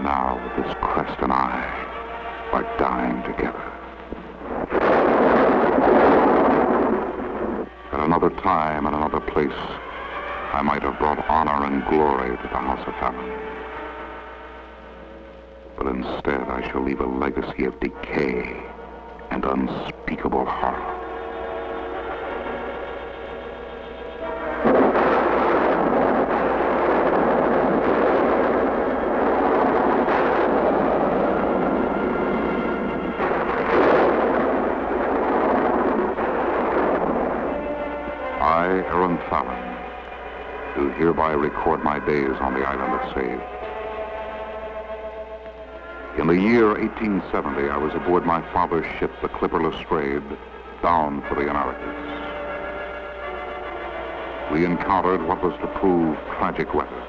now that this crest and I are dying together. At another time and another place, I might have brought honor and glory to the House of Helen. But instead, I shall leave a legacy of decay and unspeakable horror. Hereby record my days on the island of Save. In the year 1870, I was aboard my father's ship, the clipper Lestrade, bound for the Americas. We encountered what was to prove tragic weather.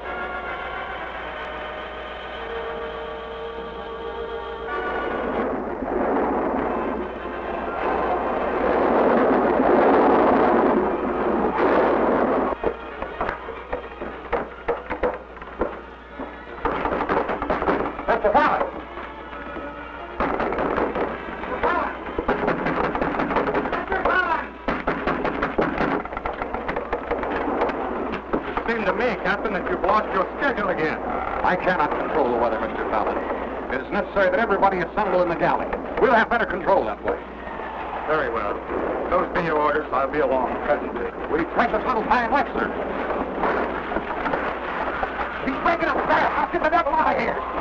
I cannot control the weather, Mr. Fallon. It is necessary that everybody assemble in the galley. We'll have better control that way. Very well. Those be your orders. I'll be along presently. We precious little time left, sir. He's breaking up fast. I'll get the devil out of here.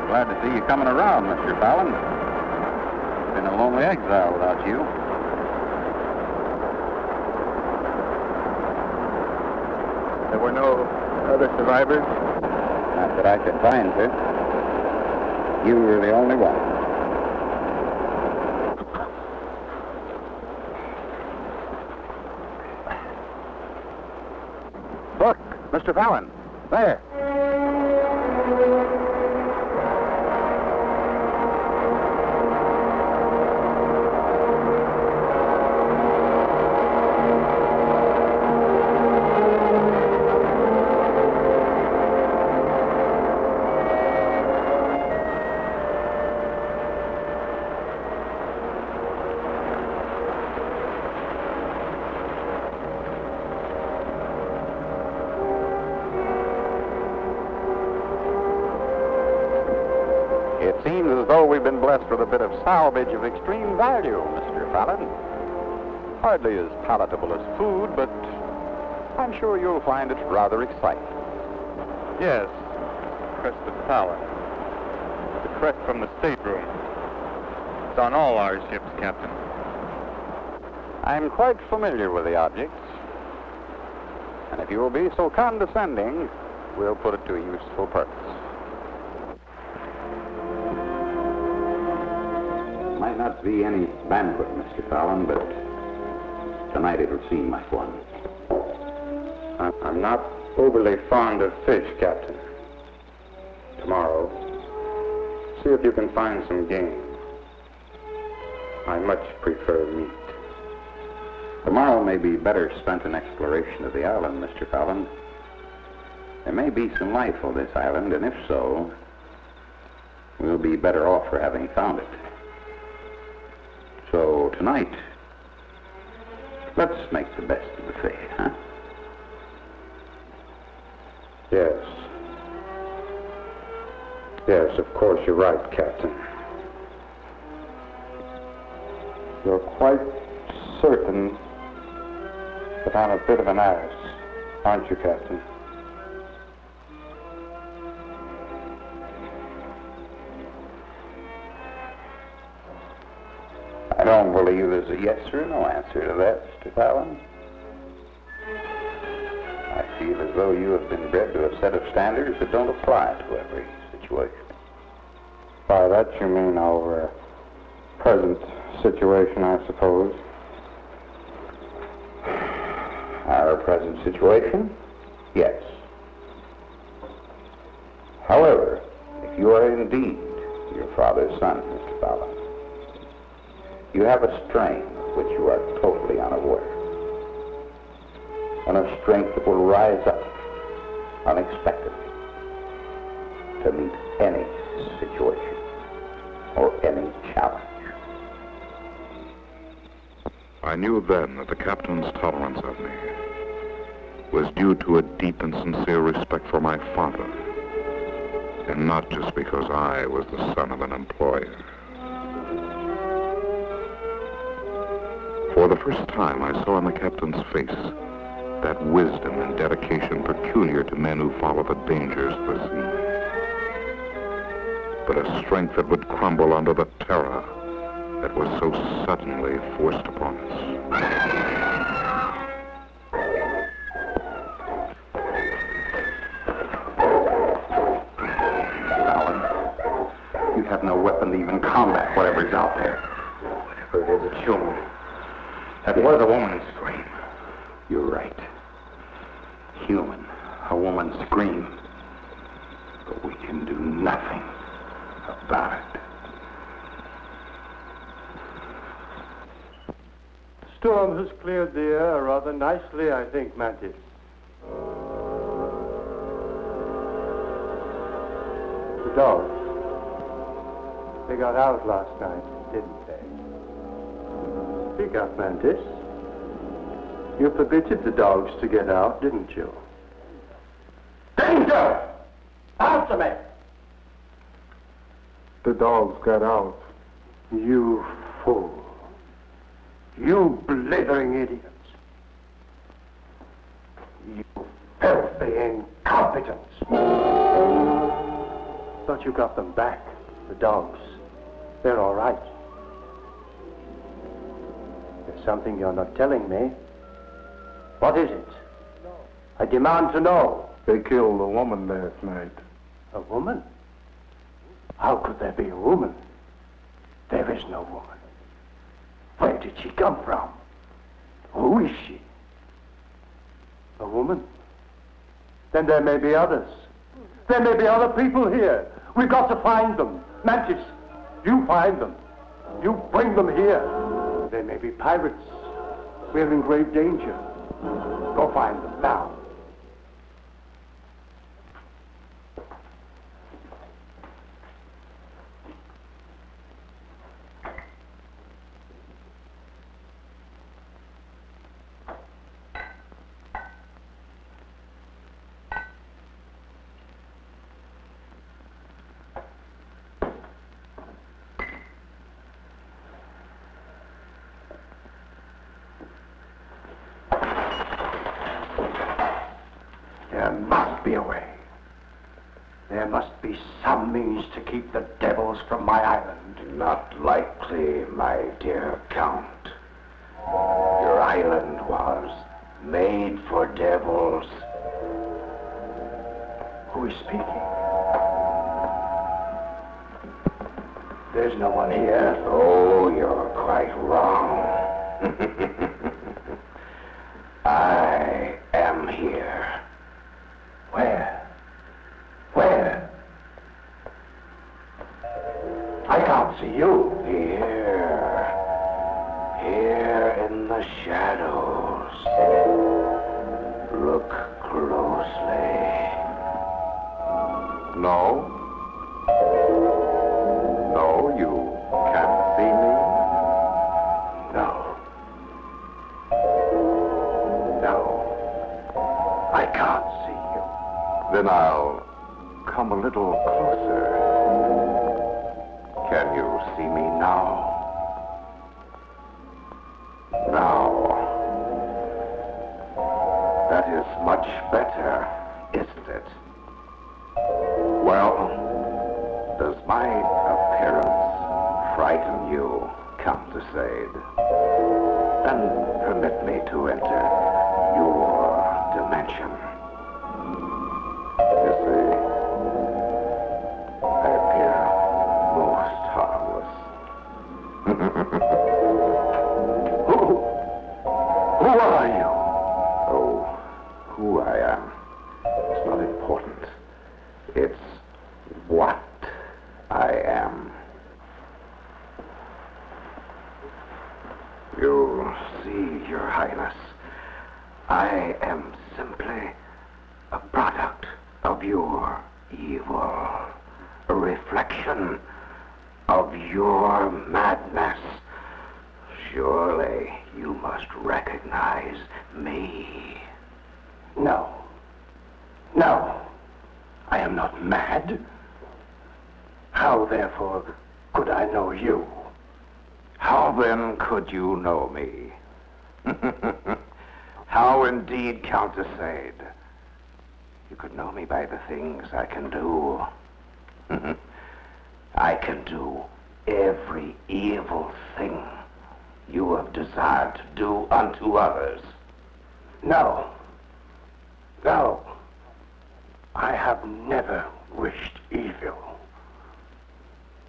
Glad to see you coming around, Mr. Fallon. It's been a lonely exile without you. There were no other survivors? Not that I could find, sir. You were the only one. Look, Mr. Fallon. There. though we've been blessed with a bit of salvage of extreme value, Mr. Fallon. Hardly as palatable as food, but I'm sure you'll find it rather exciting. Yes, crest of Fallon. The crest from the stateroom. It's on all our ships, Captain. I'm quite familiar with the objects. And if you will be so condescending, we'll put it to a useful purpose. Might not be any banquet, Mr. Fallon, but tonight it'll seem like one. I'm not overly fond of fish, Captain. Tomorrow, see if you can find some game. I much prefer meat. Tomorrow may be better spent in exploration of the island, Mr. Fallon. There may be some life on this island, and if so, we'll be better off for having found it. So tonight, let's make the best of the fish, huh? Yes. Yes, of course you're right, Captain. You're quite certain that I'm a bit of an ass, aren't you, Captain? I don't believe there's a yes or no answer to that, Mr. Fallon. I feel as though you have been bred to a set of standards that don't apply to every situation. By that you mean our present situation, I suppose. Our present situation? Yes. However, if you are indeed your father's son, Mr. Fallon, you have a strength of which you are totally unaware. And a strength that will rise up unexpectedly to meet any situation or any challenge. I knew then that the captain's tolerance of me was due to a deep and sincere respect for my father, and not just because I was the son of an employer. For the first time, I saw in the captain's face that wisdom and dedication peculiar to men who follow the dangers of the sea, but a strength that would crumble under the terror that was so suddenly forced upon us. Alan, you have no weapon to even combat whatever's out there. Whatever it is, it's human. That was a woman's scream. You're right. Human. A woman's scream. But we can do nothing about it. Storm has cleared the air rather nicely, I think, Mantis. The dogs. They got out last night, didn't they? Speak up, Mantis. You permitted the dogs to get out, didn't you? Danger! Answer me! The dogs got out. You fool. You blithering idiots. You filthy incompetents. But you got them back, the dogs. They're all right. There's something you're not telling me. What is it? I demand to know. They killed a woman last night. A woman? How could there be a woman? There is no woman. Where did she come from? Who is she? A woman? Then there may be others. There may be other people here. We've got to find them. Mantis, you find them. You bring them here. They may be pirates. We're in great danger. Go find them now. be some means to keep the devils from my island. Not likely, my dear Count. Your island was made for devils. Who is speaking? There's no one here. Oh, you're quite wrong. I am here. Where? Where? I can't see you. Here in the shadows. Look closely. No? No, you can't see me? No. No. I can't see you. Then I'll come a little closer. Can you see me now? Now. That is much better, isn't it? Well, does my appearance frighten you, Countess Aid? Then permit me to enter your dimension. You see, I appear most harmless. Who are you? Oh, who I am is not important. It's what I am. You see, Your Highness, I am simply a product of your evil, a reflection of your madness. Surely you must recognize me. No. No. I am not mad. How, therefore, could I know you? How then could you know me? How indeed, Countess Aid? You could know me by the things I can do. I can do every evil thing you have desired to do unto others. No. No. I have never wished evil.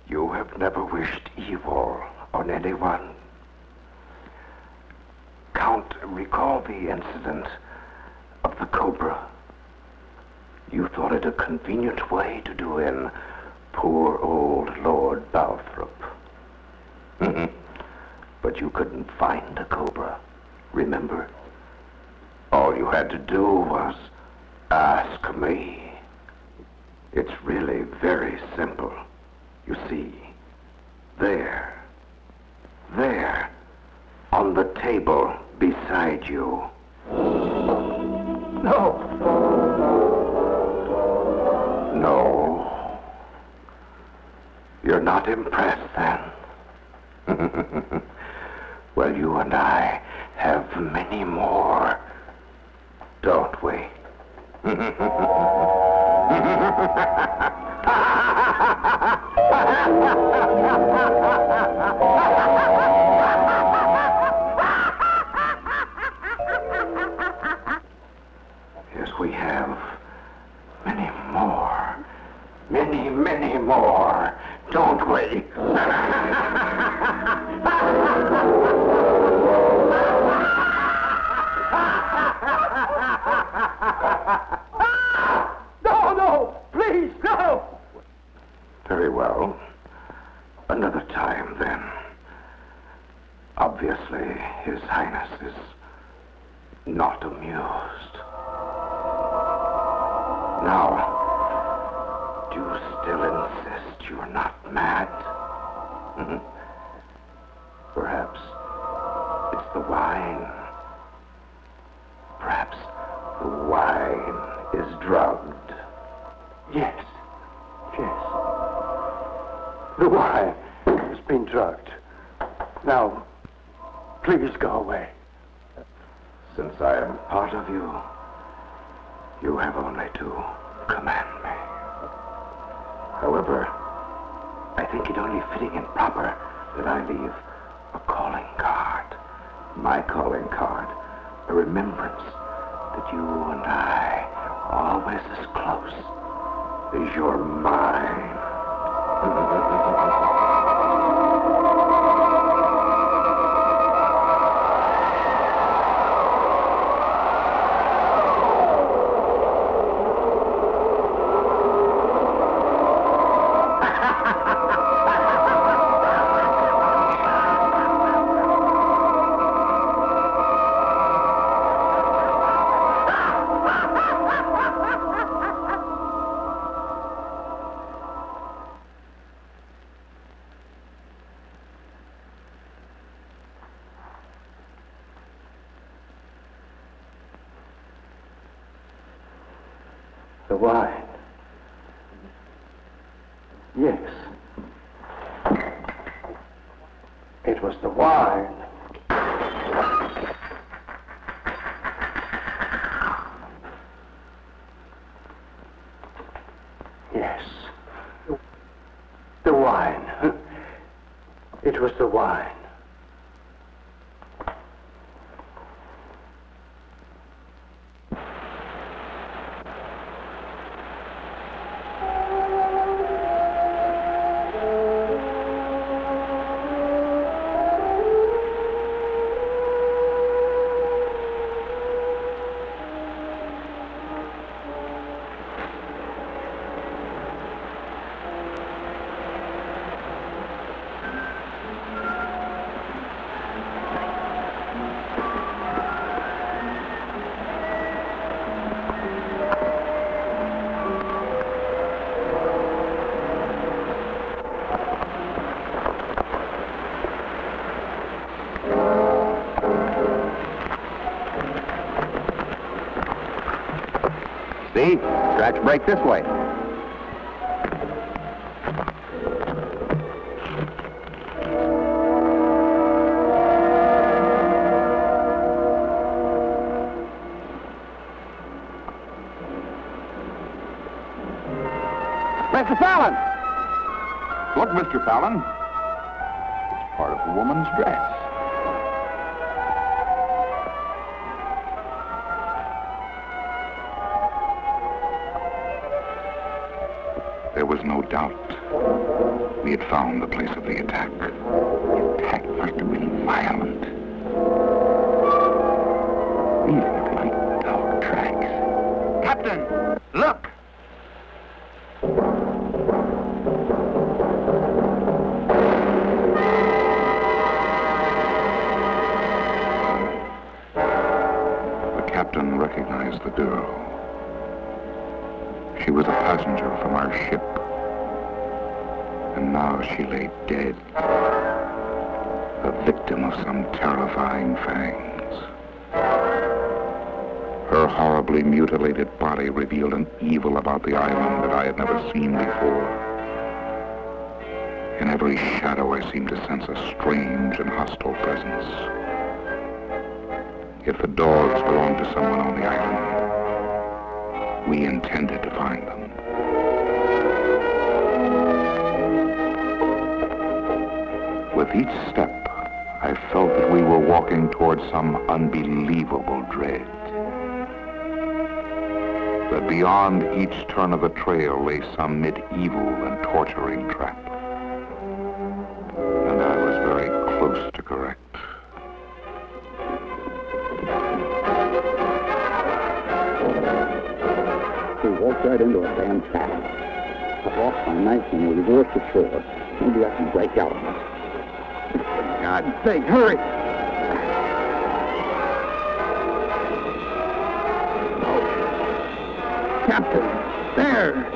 You have never wished evil on anyone. Count, recall the incident of the cobra. You thought it a convenient way to do in poor old Lord Balthrop. But you couldn't find a cobra, remember? All you had to do was ask me. It's really very simple. You see, there, on the table beside you. No. No. You're not impressed, then? Well, you and I have many more, don't we? Yes, we have many more. Many more, don't we? No, please, no! Very well. Another time, then. Obviously, His Highness is not amused. Now, do you still insist you're not mad? Perhaps it's the wine. Perhaps the wine is drugged. Yes. The wine has been drugged. Now, please go away. Since I am part of you, you have only to command me. However, I think it only fitting and proper that I leave a calling card. My calling card. A remembrance that you and I are always as close as your mind. The wine. Yes. It was the wine. Yes. The wine. It was the wine. See? Tracks break this way. Mr. Fallon! Look, Mr. Fallon. It's part of a woman's dress. There was no doubt. We had found the place of the attack. The attack must have been violent. These look like dog tracks. Captain, look! The captain recognized the girl. She was a passenger from our ship. And now she lay dead, a victim of some terrifying fangs. Her horribly mutilated body revealed an evil about the island that I had never seen before. In every shadow I seemed to sense a strange and hostile presence. If the dogs belonged to someone on the island, we intended to find them. With each step, I felt that we were walking toward some unbelievable dread. That beyond each turn of the trail lay some medieval and torturing trap. And I was very close to correct. We walked right into a damn trap. I've lost my knife and we reversed ashore. Maybe I can break out of it. For God's sake, hurry! Oh. Captain, there!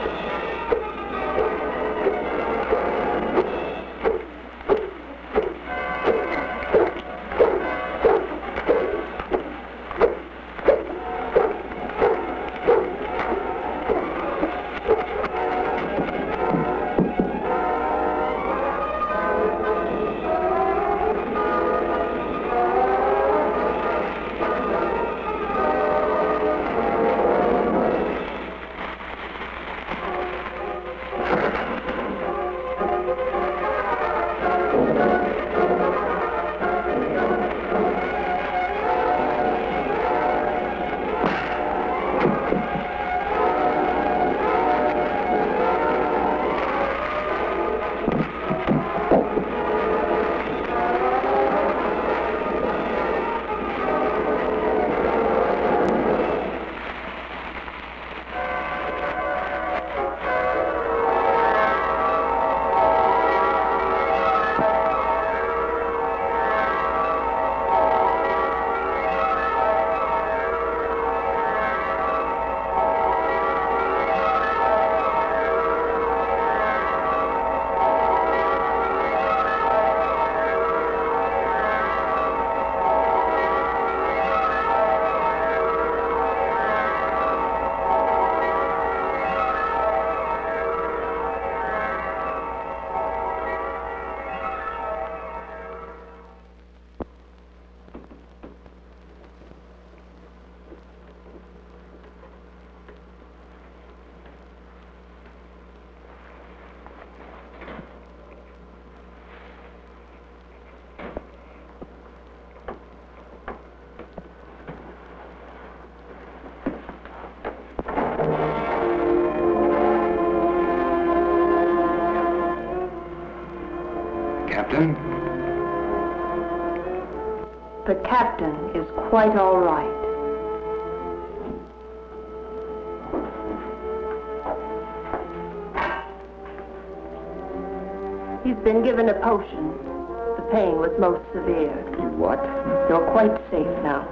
Captain? The captain is quite all right. He's been given a potion. The pain was most severe. What? You're quite safe now.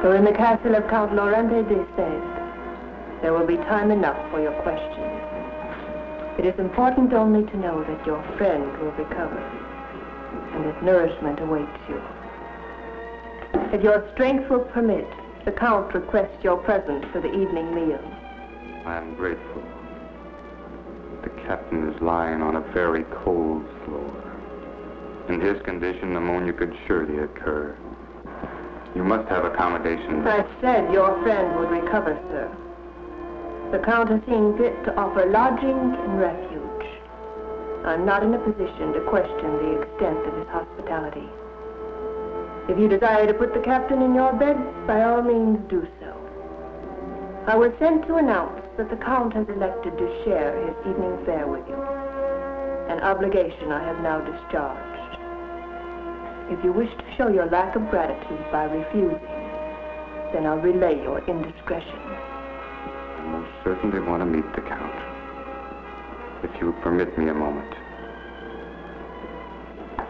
You're in the castle of Count Laurente de Sèvres. There will be time enough for your questions. It is important only to know that your friend will recover, and that nourishment awaits you. If your strength will permit, the Count requests your presence for the evening meal. I am grateful. The captain is lying on a very cold floor. In his condition, pneumonia could surely occur. You must have accommodations. I said your friend would recover, sir. The Count has seen fit to offer lodging and refuge. I'm not in a position to question the extent of his hospitality. If you desire to put the captain in your bed, by all means do so. I was sent to announce that the Count has elected to share his evening fare with you. An obligation I have now discharged. If you wish to show your lack of gratitude by refusing, then I'll relay your indiscretion. I most certainly want to meet the Count. If you would permit me a moment.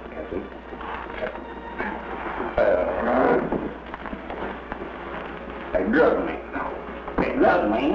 Captain? Drug me. Drug me.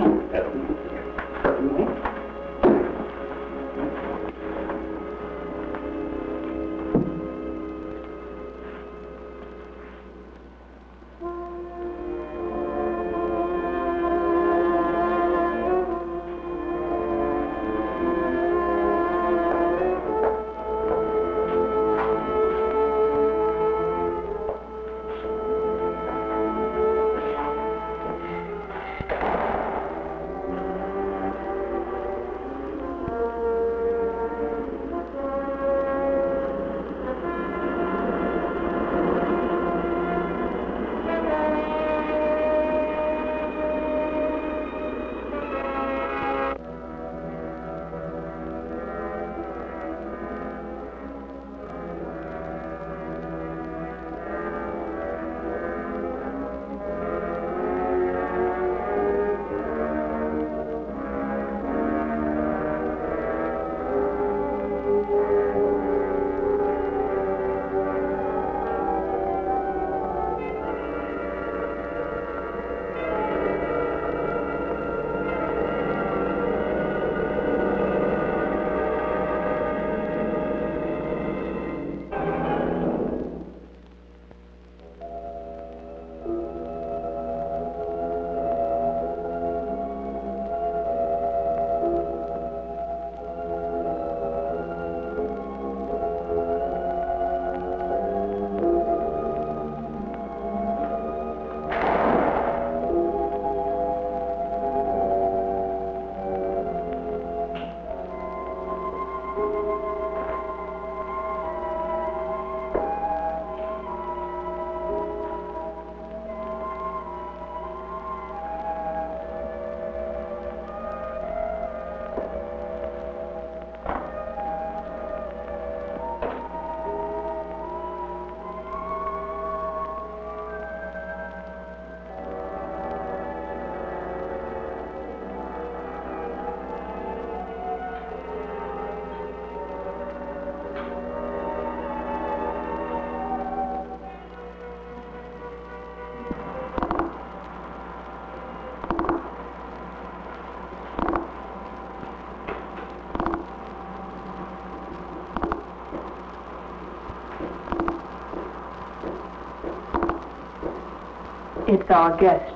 It's our guest.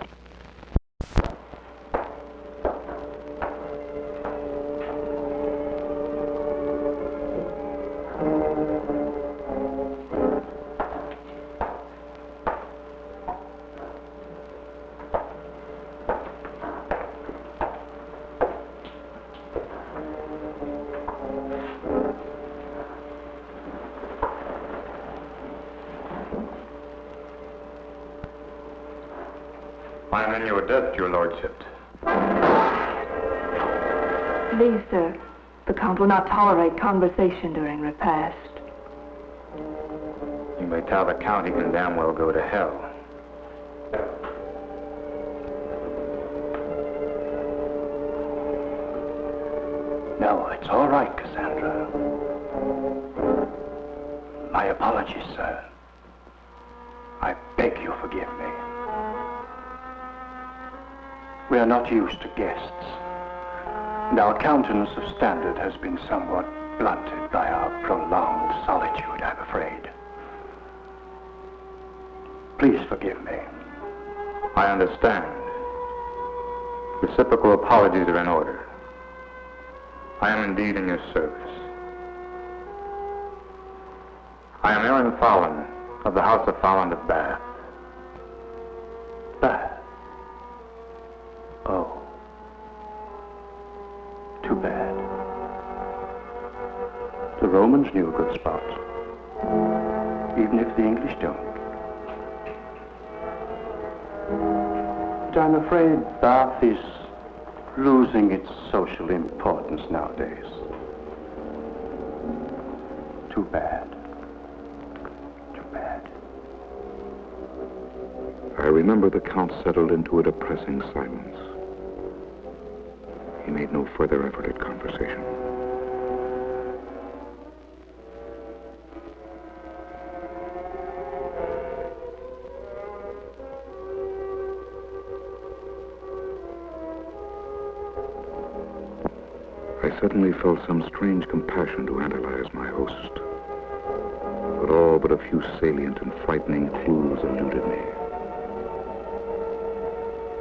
I am in your debt, your lordship. Please, sir. The Count will not tolerate conversation during repast. Talbot County can damn well go to hell. No, it's all right, Cassandra. My apologies, sir. I beg you forgive me. We are not used to guests, and our countenance of standard has been somewhat blunted by our prolonged solitude, I'm afraid. Please forgive me. I understand. Reciprocal apologies are in order. I am indeed in your service. I am Aaron Fallon of the House of Fallon of Bath. Bath? Oh. Too bad. The Romans knew a good spot, even if the English don't. But I'm afraid Bath is losing its social importance nowadays. Too bad. Too bad. I remember the Count settled into a depressing silence. He made no further effort at conversation. I suddenly felt some strange compassion to analyze my host. But all but a few salient and frightening clues eluded me.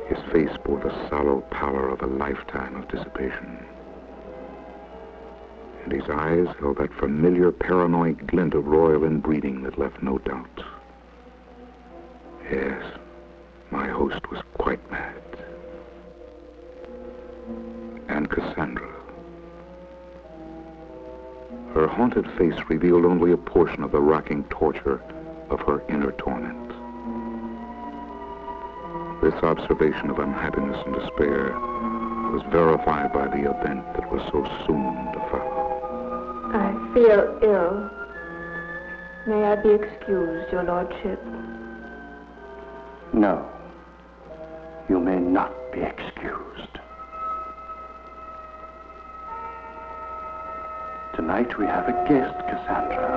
His face bore the sallow pallor of a lifetime of dissipation. And his eyes held that familiar paranoid glint of royal inbreeding that left no doubt. Yes, my host was quite mad. And Cassandra. Her haunted face revealed only a portion of the racking torture of her inner torment. This observation of unhappiness and despair was verified by the event that was so soon to follow. I feel ill. May I be excused, your lordship? No. You may not be excused. Tonight we have a guest, Cassandra.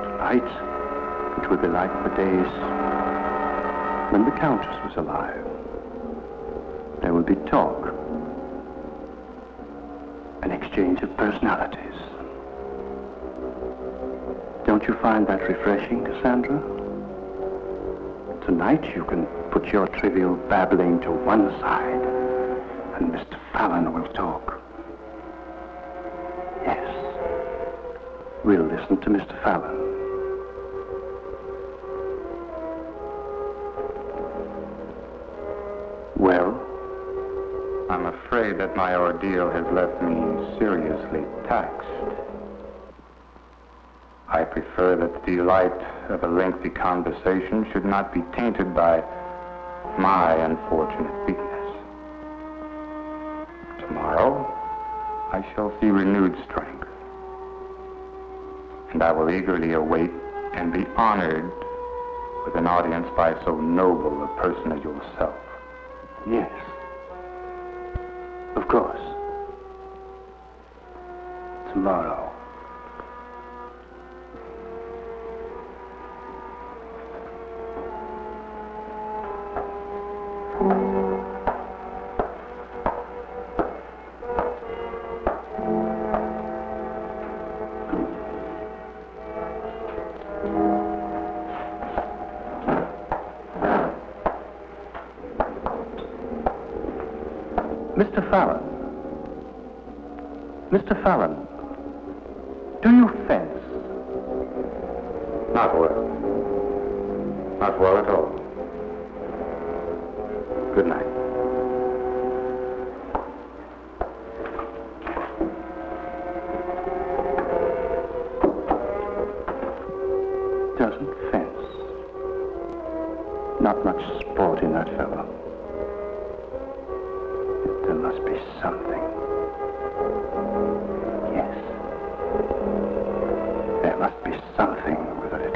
Tonight, it will be like the days when the countess was alive. There will be talk, an exchange of personalities. Don't you find that refreshing, Cassandra? Tonight you can put your trivial babbling to one side, and Mr. Fallon will talk. Yes, we'll listen to Mr. Fallon. Well? I'm afraid that my ordeal has left me seriously taxed. I prefer that the delight of a lengthy conversation should not be tainted by my unfortunate weakness. Tomorrow, I shall see renewed strength, and I will eagerly await and be honored with an audience by so noble a person as yourself. Yes. Of course. Tomorrow. Mr. Fallon. Mr. Fallon, do you fence? Not well. Not well at all. Good night. Doesn't fence. Not much sport in that fellow. There must be something. Yes. There must be something with a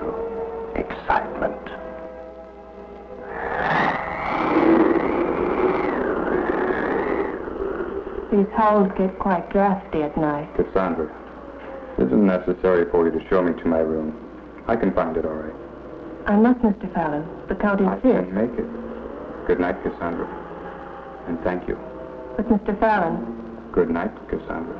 These halls get quite drafty at night. Cassandra, it isn't necessary for you to show me to my room. I can find it all right. I must, Mr. Fallon. The Count I insists. can make it. Good night, Cassandra. And thank you. But, Mr. Fallon, Good night, Cassandra.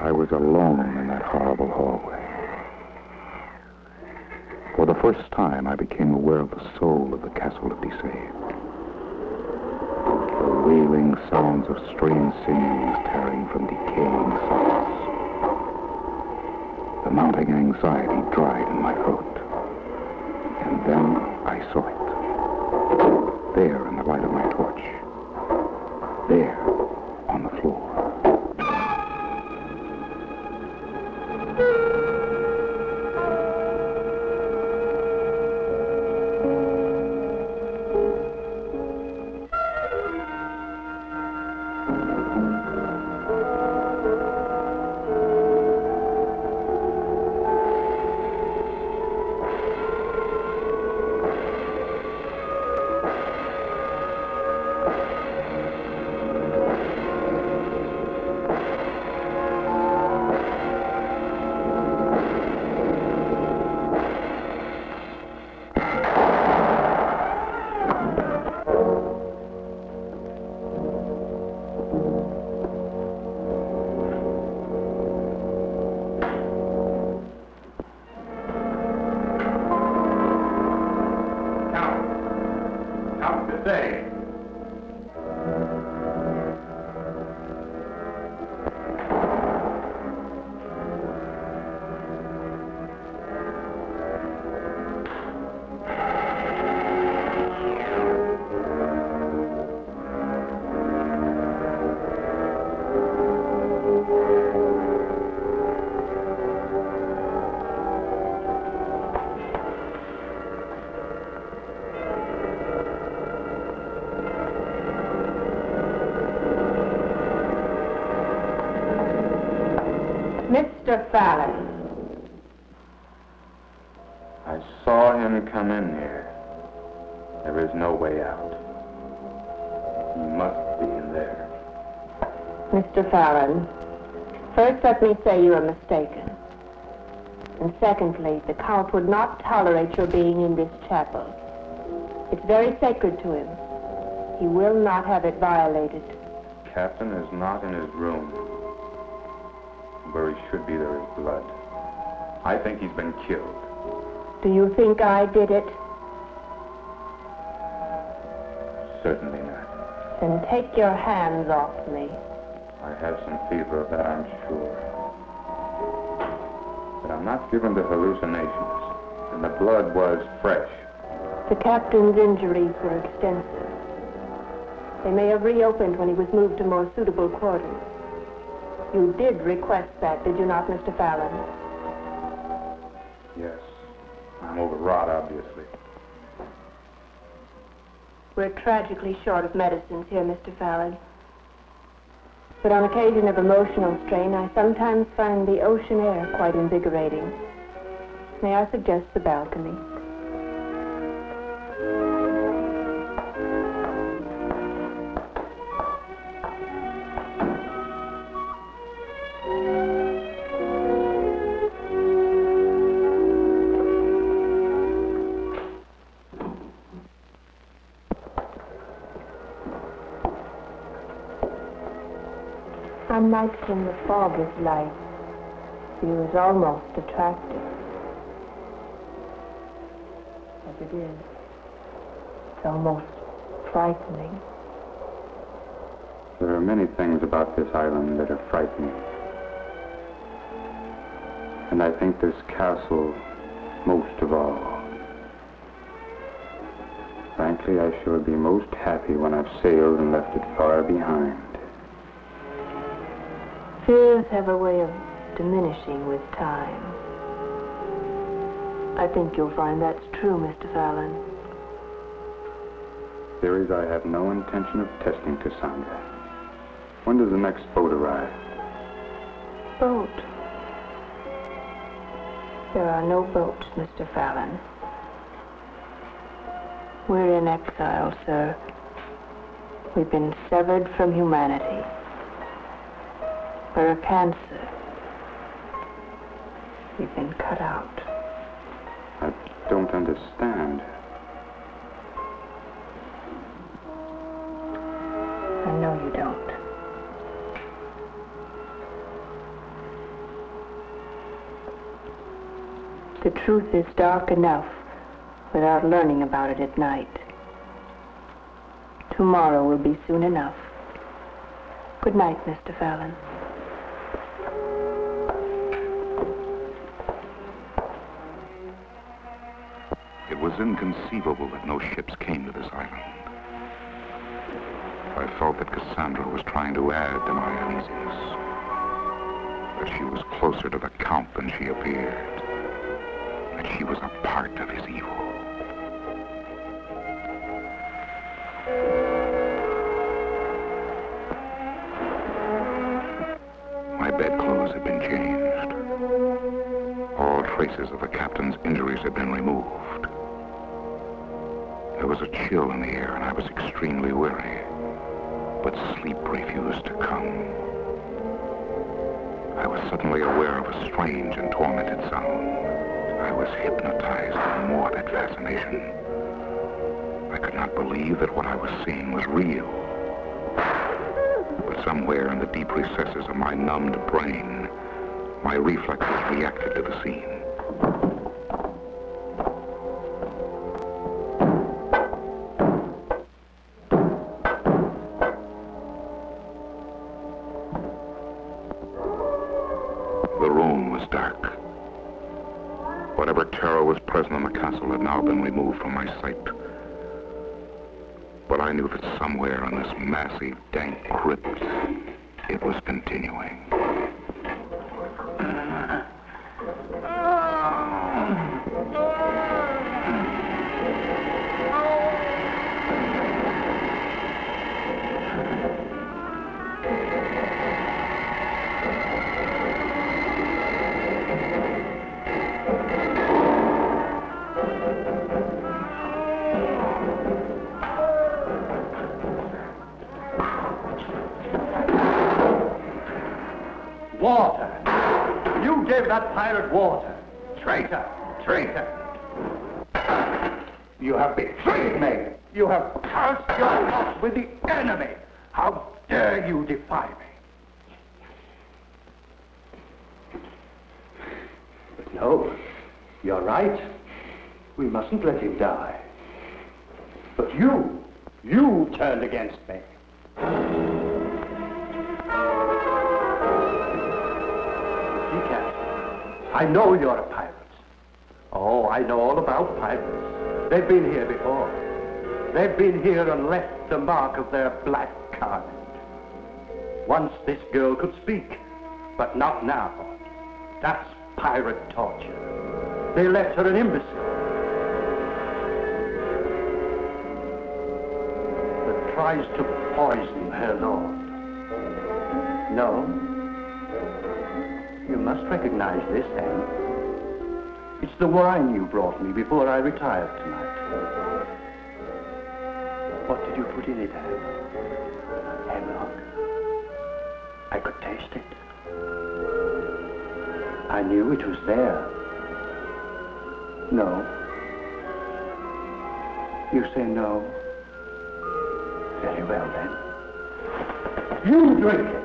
I was alone in that horrible hallway. For the first time, I became aware of the soul of the castle of Deceived. The wailing sounds of strange sinews tearing from decaying sockets. The mounting anxiety dried in my throat. And then I saw it. There in the light of my torch. There, on the floor. Mr. Fallon. I saw him come in here. There is no way out. He must be in there. Mr. Fallon, first let me say you are mistaken. And secondly, the Count would not tolerate your being in this chapel. It's very sacred to him. He will not have it violated. Captain is not in his room. Where he should be, there is blood. I think he's been killed. Do you think I did it? Certainly not. Then take your hands off me. I have some fever of that, I'm sure. But I'm not given to hallucinations. And the blood was fresh. The captain's injuries were extensive. They may have reopened when he was moved to more suitable quarters. You did request that, did you not, Mr. Fallon? Yes. I'm overwrought, obviously. We're tragically short of medicines here, Mr. Fallon. But on occasion of emotional strain, I sometimes find the ocean air quite invigorating. May I suggest the balcony? On nights when the fog is light, view is almost attractive. As it is, it's almost frightening. There are many things about this island that are frightening. And I think this castle most of all. Frankly, I shall be most happy when I've sailed and left it far behind. Fears have a way of diminishing with time. I think you'll find that's true, Mr. Fallon. theories, I have no intention of testing Cassandra. When does the next boat arrive? Boat? There are no boats, Mr. Fallon. We're in exile, sir. We've been severed from humanity. We're a cancer. We've been cut out. I don't understand. I know you don't. The truth is dark enough without learning about it at night. Tomorrow will be soon enough. Good night, Mr. Fallon. It was inconceivable that no ships came to this island. I felt that Cassandra was trying to add to my uneasiness. That she was closer to the Count than she appeared. That she was a part of his evil. My bedclothes had been changed. All traces of the captain's injuries had been removed. There was a chill in the air, and I was extremely weary. But sleep refused to come. I was suddenly aware of a strange and tormented sound. I was hypnotized by morbid fascination. I could not believe that what I was seeing was real. But somewhere in the deep recesses of my numbed brain, my reflexes reacted to the scene. The room was dark. Whatever terror was present in the castle had now been removed from my sight. But I knew that somewhere in this massive, dank crypt, it was continuing. Water! You gave that pirate water! Traitor! Traitor! You have betrayed me! You have cast your lots with the enemy! How dare you defy me? But no, you're right. We mustn't let him die. But you turned against me. I know you're a pirate. Oh, I know all about pirates. They've been here before. They've been here and left the mark of their black card. Once this girl could speak, but not now. That's pirate torture. They left her an imbecile. That tries to poison her lord. No? You must recognize this, Hen. It's the wine you brought me before I retired tonight. What did you put in it, Hen? Hemlock. I could taste it. I knew it was there. No. You say no. Very well, then. You drink it.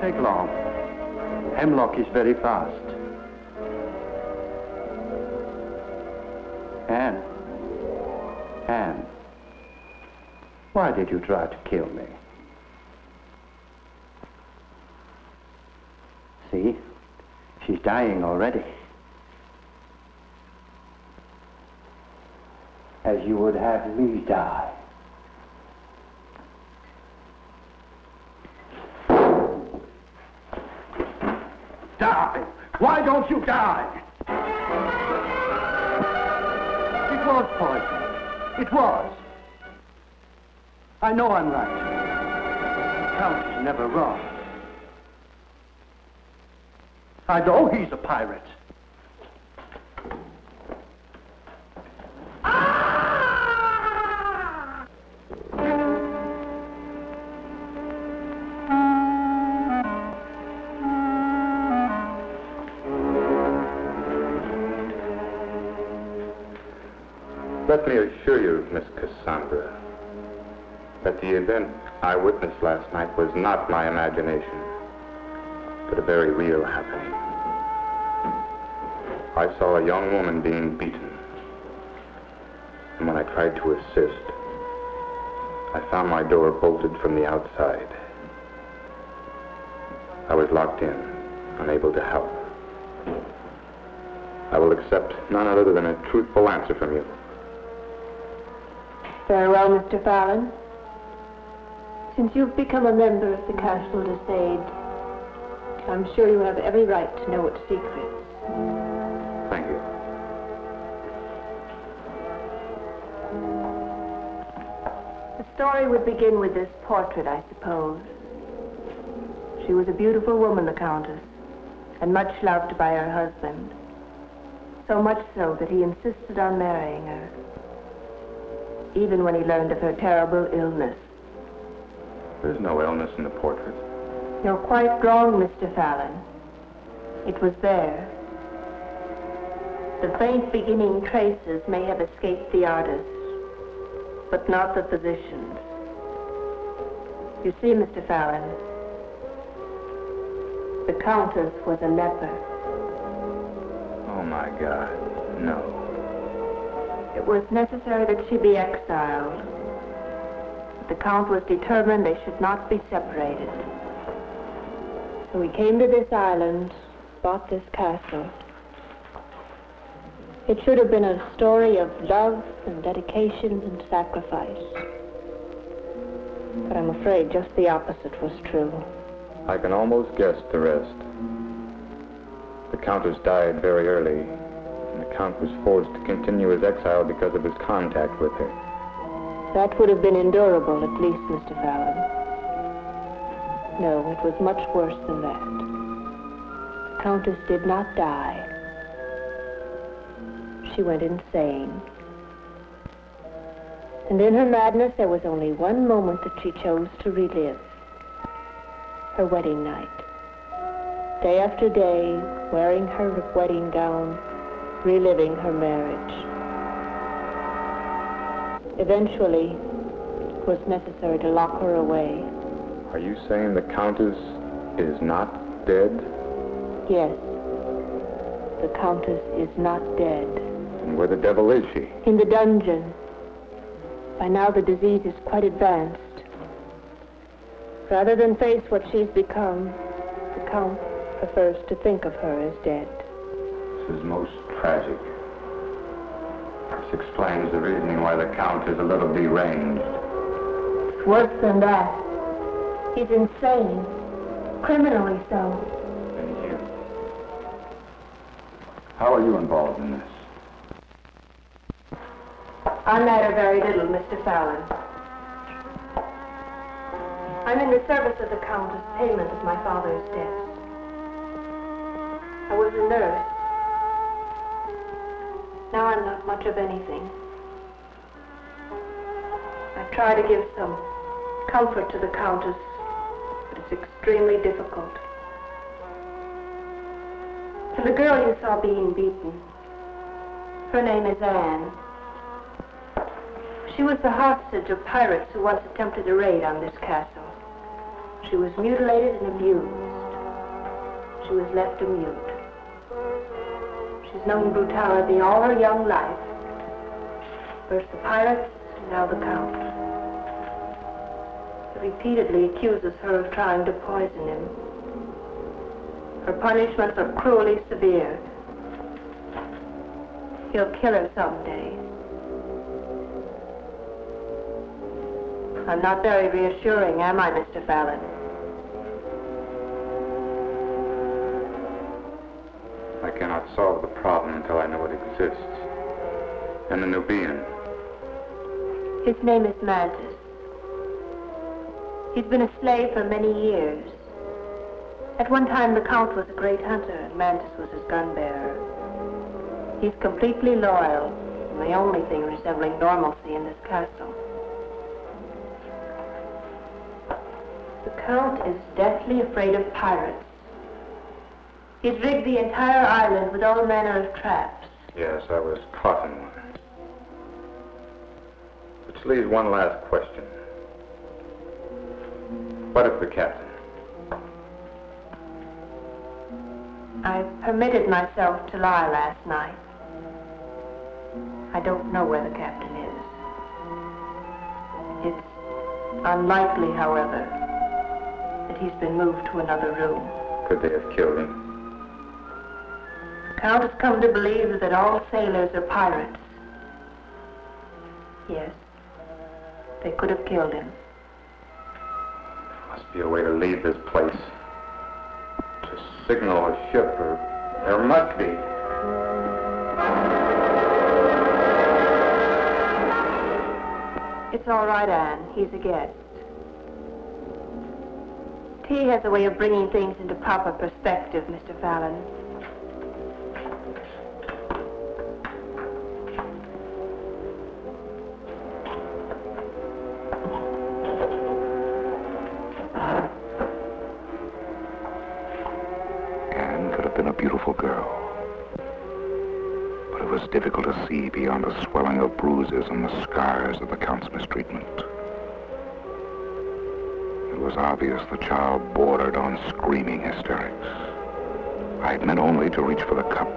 Take long. Hemlock is very fast. Anne, why did you try to kill me? See, she's dying already. as you would have me die. Die! Why don't you die? It was poison. It was. I know I'm right. The Count is never wrong. I know he's a pirate. Let me assure you, Miss Cassandra, that the event I witnessed last night was not my imagination, but a very real happening. I saw a young woman being beaten, and when I tried to assist, I found my door bolted from the outside. I was locked in, unable to help. I will accept none other than a truthful answer from you. Very well, Mr. Fallon. Since you've become a member of the Castle d'Essade, I'm sure you have every right to know its secrets. Thank you. The story would begin with this portrait, I suppose. She was a beautiful woman, the Countess, and much loved by her husband. So much so that he insisted on marrying her, even when he learned of her terrible illness. There's no illness in the portrait. You're quite wrong, Mr. Fallon. It was there. The faint beginning traces may have escaped the artist, but not the physicians. You see, Mr. Fallon, the Countess was a leper. Oh, my God, no. It was necessary that she be exiled. The Count was determined they should not be separated. So he came to this island, bought this castle. It should have been a story of love and dedication and sacrifice. But I'm afraid just the opposite was true. I can almost guess the rest. The Countess died very early, and the Count was forced to continue his exile because of his contact with her. That would have been endurable, at least, Mr. Fallon. No, it was much worse than that. The Countess did not die. She went insane. And in her madness, there was only one moment that she chose to relive. Her wedding night. Day after day, wearing her wedding gown, reliving her marriage. Eventually, it was necessary to lock her away. Are you saying the Countess is not dead? Yes, the Countess is not dead. And where the devil is she? In the dungeon. By now the disease is quite advanced. Rather than face what she's become, the Count prefers to think of her as dead. This is most tragic. This explains the reasoning why the Count is a little deranged. It's worse than that. He's insane. Criminally so. And you? How are you involved in this? I matter very little, Mr. Fallon. I'm in the service of the Count as payment of my father's debts. I was a nurse. Now I'm not much of anything. I try to give some comfort to the Countess, but it's extremely difficult. To the girl you saw being beaten, her name is Anne. She was the hostage of pirates who once attempted a raid on this castle. She was mutilated and abused. She was left a mute. She's known brutality all her young life. First the pirates, and now the Count. He repeatedly accuses her of trying to poison him. Her punishments are cruelly severe. He'll kill her someday. I'm not very reassuring, am I, Mr. Fallon? I cannot solve the problem until I know it exists. And the Nubian. His name is Mantis. He's been a slave for many years. At one time, the Count was a great hunter, and Mantis was his gun bearer. He's completely loyal, and the only thing resembling normalcy in this castle. The Count is deathly afraid of pirates. He's rigged the entire island with all manner of traps. Yes, I was caught in one. Which leaves one last question. What of the captain? I permitted myself to lie last night. I don't know where the captain is. It's unlikely, however, that he's been moved to another room. Could they have killed him? The Count has come to believe that all sailors are pirates. Yes, they could have killed him. There must be a way to leave this place. To signal a ship, or there must be. It's all right, Anne. He's a guest. Tea has a way of bringing things into proper perspective, Mr. Fallon. Anne could have been a beautiful girl. But it was difficult to see beyond the swelling of bruises and the scars of the Count's mistreatment. It was obvious the child bordered on screaming hysterics. I'd meant only to reach for the cup,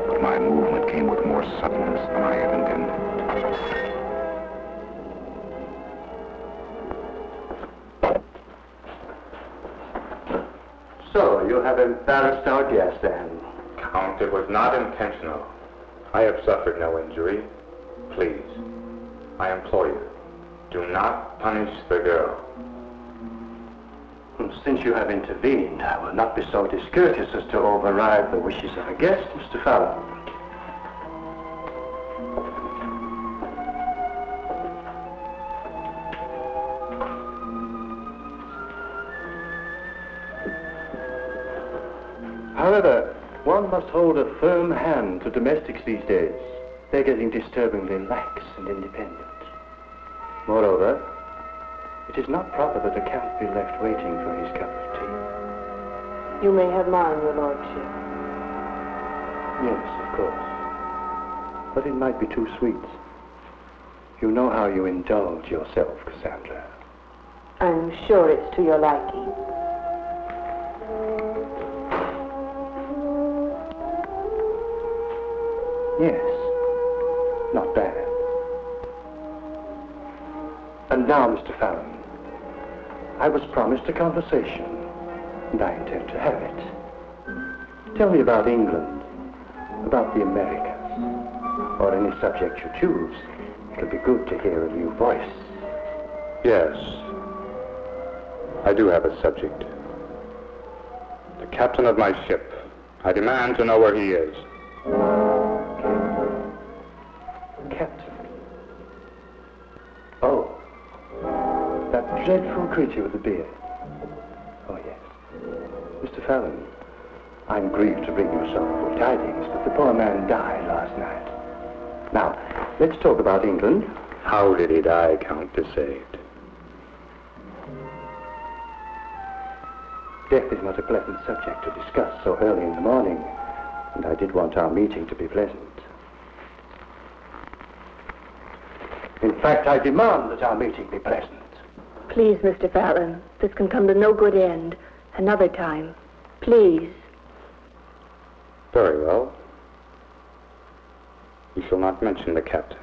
but my movement came with more suddenness than I had intended. So, you have embarrassed our guest, Anne. Count, it was not intentional. I have suffered no injury. Please, I implore you, do not punish the girl. Since you have intervened, I will not be so discourteous as to override the wishes of a guest, Mr. Fallon. However, one must hold a firm hand to domestics these days. They're getting disturbingly lax and independent. Moreover, it is not proper that a Count be left waiting for his cup of tea. You may have mine, your lordship. Yes, of course. But it might be too sweet. You know how you indulge yourself, Cassandra. I'm sure it's to your liking. Yes, not bad. And now, Mr. Fallon, I was promised a conversation, and I intend to have it. Tell me about England, about the Americas, or any subject you choose. It'll be good to hear a new voice. Yes, I do have a subject. The captain of my ship. I demand to know where he is. Captain. Oh, that dreadful creature with the beard. Oh, yes. Mr. Fallon, I'm grieved to bring you sorrowful tidings, but the poor man died last night. Now, let's talk about England. How did he die, Count Deceived? Death is not a pleasant subject to discuss so early in the morning, and I did want our meeting to be pleasant. In fact, I demand that our meeting be pleasant. Please, Mr. Fallon, this can come to no good end. Another time. Please. Very well. You shall not mention the captain.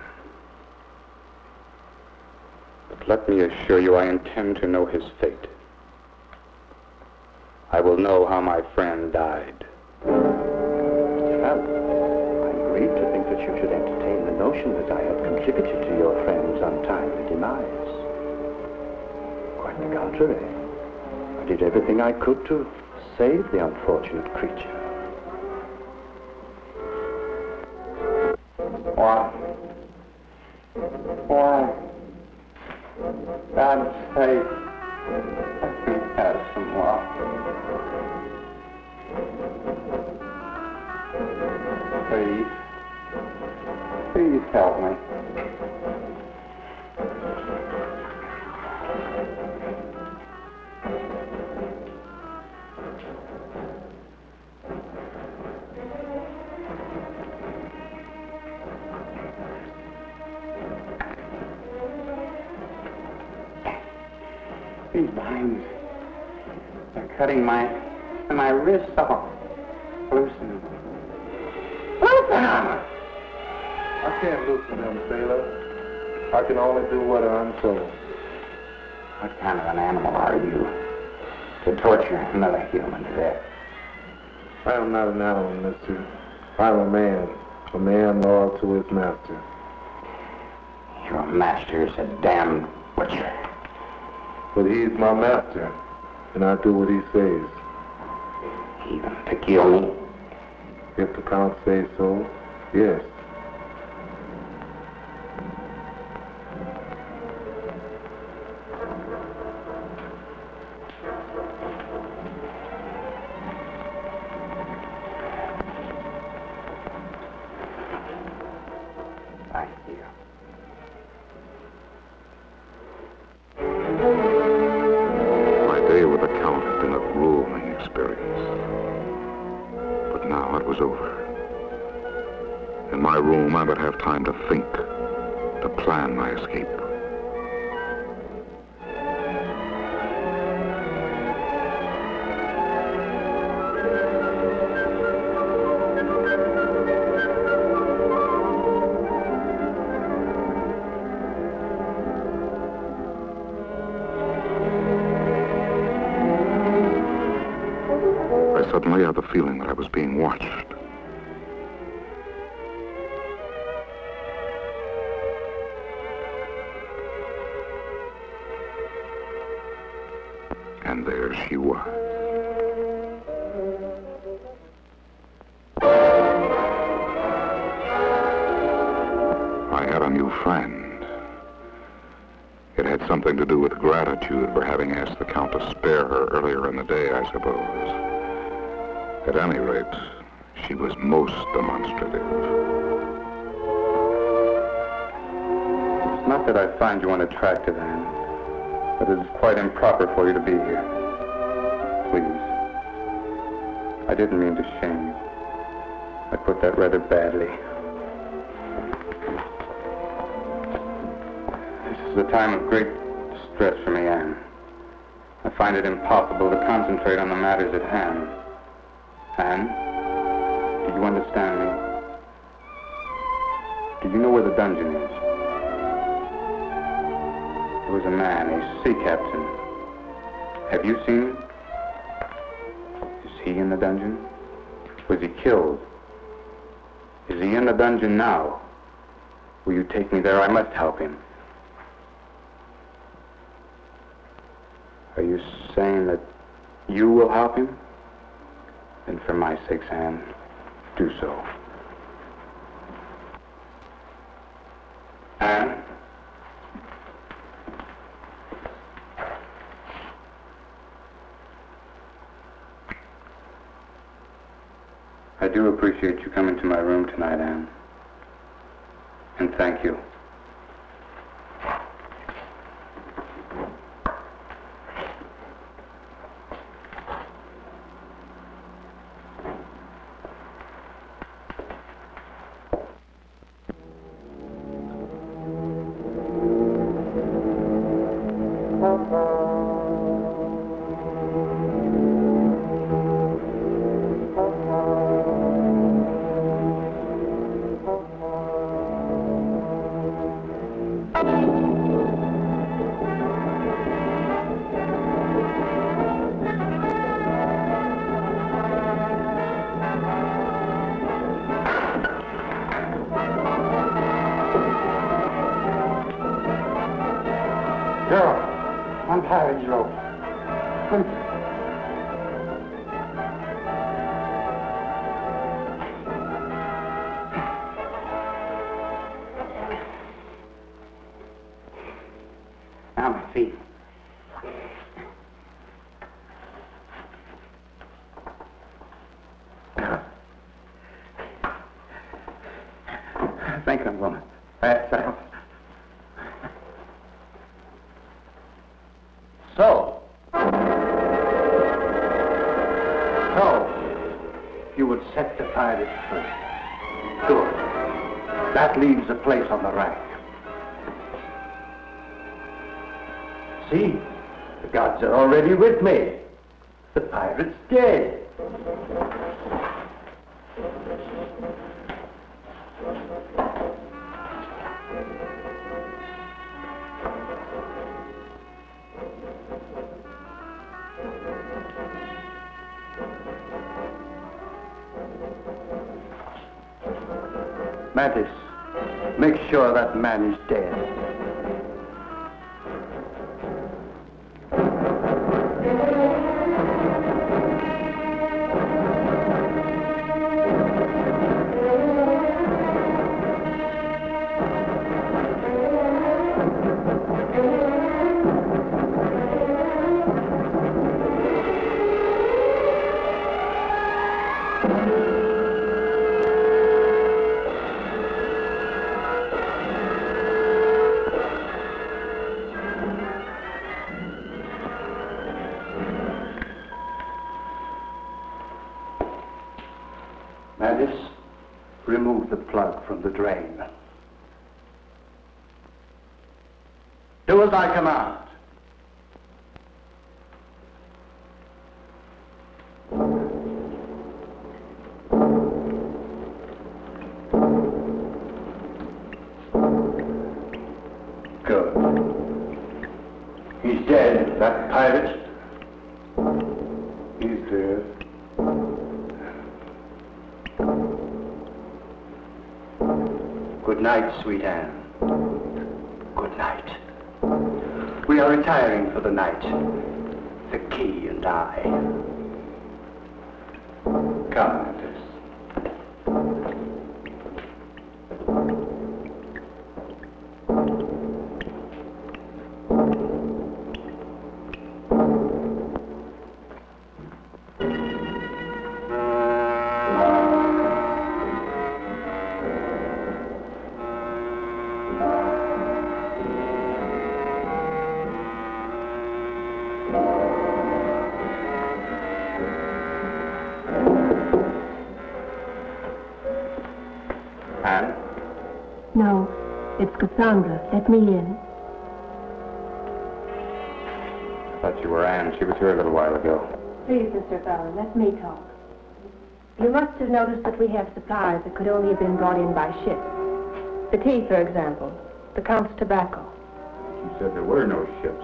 But let me assure you I intend to know his fate. I will know how my friend died. Mr. Fallon, I'm grieved to think that you should entertain the notion that I had contributed to your friend's untimely demise. Quite the contrary. I did everything I could to save the unfortunate creature. Why? God's sake, let me have some water. Please help me. These vines are cutting my wrists off. Loosen them. Loosen them! I can't loosen them, sailor. I can only do what I'm told. What kind of an animal are you to torture another human to death? I am not an animal, mister. I'm a man loyal to his master. Your master is a damned butcher. But he's my master, and I do what he says. Even to kill me? If the Count says so, yes. Thank you. My day with the Count had been a grueling experience. But now it was over. In my room, I would have time to think, to plan my escape. I suddenly had the feeling that I was being watched. And there she was. I had a new friend. It had something to do with gratitude for having asked the Count to spare her earlier in the day, I suppose. At any rate, she was most demonstrative. It's not that I find you unattractive, Anne, but it is quite improper for you to be here. Please. I didn't mean to shame you. I put that rather badly. This is a time of great distress for me, Anne. I find it impossible to concentrate on the matters at hand. Anne, do you understand me? Do you know where the dungeon is? There was a man, a sea captain. Have you seen him? Is he in the dungeon? Was he killed? Is he in the dungeon now? Will you take me there? I must help him. Are you saying that you will help him? Then for my sake, Anne, do so. Anne? I do appreciate you coming to my room tonight, Anne. And thank you. Untie his rope. Now my feet. Thank you, woman. That's settled. So, you would set the pirates free. Good. That leaves a place on the rack. See, the gods are already with me. The pirate's dead. Mantis, make sure that man is dead. Mantis, remove the plug from the drain. Do as I command. Good. He's dead, that pirate. He's dead. Good night, sweet Anne. Good night. We are retiring for the night. The key and I. Come, Countess. No, it's Cassandra. Let me in. I thought you were Anne. She was here a little while ago. Please, Mr. Fallon, let me talk. You must have noticed that we have supplies that could only have been brought in by ship. The tea, for example. The Count's tobacco. You said there were no ships.